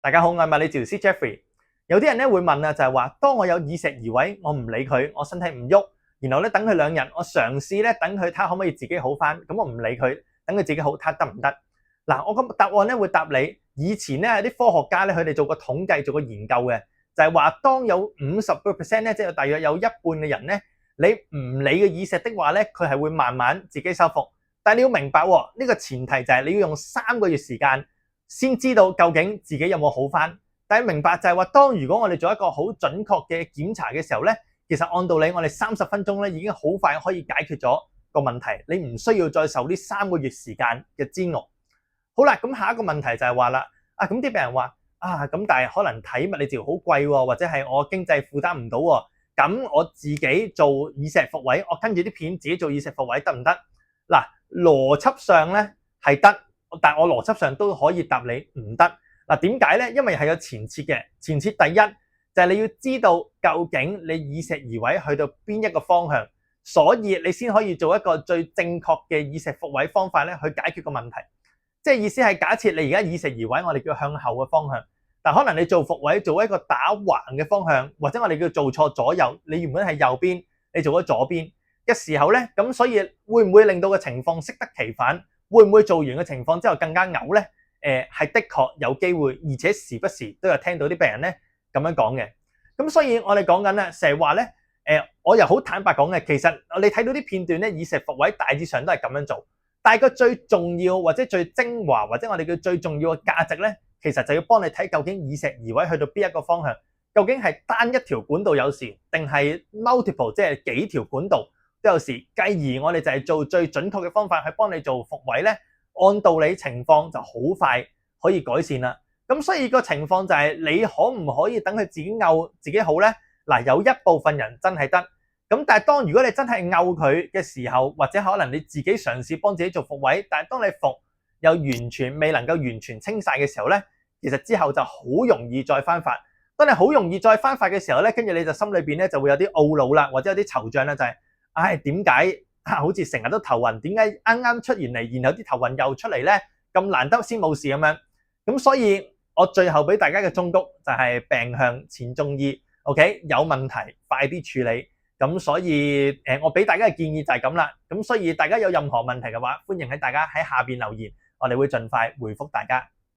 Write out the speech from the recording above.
大家好，我係物理治療師 Jeffrey。有啲人咧會問啊，就係話，當我有耳石移位，我唔理佢，我身體唔喐，然後咧等佢2日，我嘗試咧等佢睇下可唔可以自己好翻，咁我唔理佢，等佢自己好，睇下得唔得？嗱，我個答案咧會答你，以前咧有啲科學家咧佢哋做過統計，做過研究嘅，就係話當有50% 咧，即係大約有一半嘅人咧，你唔理個耳石的話咧，佢係會慢慢自己修復。但係你要明白喎，呢個前提就係你要用3個月時間先知道究竟自己有冇好翻。但係明白就係話，當如果我哋做一個好準確嘅檢查嘅時候咧，其實按道理我哋30分鐘咧已經好快可以解決咗個問題，你唔需要再受呢3個月時間嘅煎熬。好啦，咁下一個問題就係話啦，咁啲病人話咁但係可能睇物理治療好貴喎，或者係我經濟負擔唔到喎，咁我自己做耳石復位，我跟住啲片自己做耳石復位得唔得？嗱，邏輯上咧係得，但我邏輯上都可以答你唔得。嗱，點解咧？因為係有前設嘅。前設第一就係你要知道究竟你耳石移位去到邊一個方向，所以你先可以做一個最正確嘅耳石復位方法咧，去解決個問題。即係意思係假設你而家耳石移位，我哋叫向後嘅方向，但可能你做復位做一個打橫嘅方向，或者我哋叫做錯左右，你原本係右邊，你做咗左邊嘅時候咧，咁所以會唔會令到個情況適得其反？會唔會做完嘅情況之後更加嘔咧？係的確有機會，而且時不時都有聽到啲病人咧咁樣講嘅。咁所以我哋講緊咧，成日話咧，我又好坦白講嘅，其實你睇到啲片段咧，耳石復位大致上都係咁樣做，但係個最重要或者最精華或者我哋叫最重要嘅價值咧，其實就要幫你睇究竟耳石移位去到邊一個方向，究竟係單一條管道有事，定係 multiple 即係幾條管道都有事，繼而我哋就係做最準確嘅方法去幫你做復位咧。按道理情況就好快可以改善啦。咁所以個情況就係你可唔可以等佢自己拗自己好咧？嗱，有一部分人真係得。咁但係當如果你真係拗佢嘅時候，或者可能你自己嘗試幫自己做復位，但係當你復又完全未能夠完全清晒嘅時候咧，其實之後就好容易再翻發。當你好容易再翻發嘅時候咧，跟住你就心裏邊咧就會有啲懊惱啦，或者有啲惆悵啦，就係點解？好似成日都頭暈，點解啱啱出完嚟，然後啲頭暈又出嚟咧？咁難得先冇事咁樣，咁所以我最後俾大家嘅忠告就係病向淺中醫 ，OK？ 有問題快啲處理。咁所以我俾大家嘅建議就係咁啦。咁所以大家有任何問題嘅話，歡迎大家喺下邊留言，我哋會盡快回覆大家。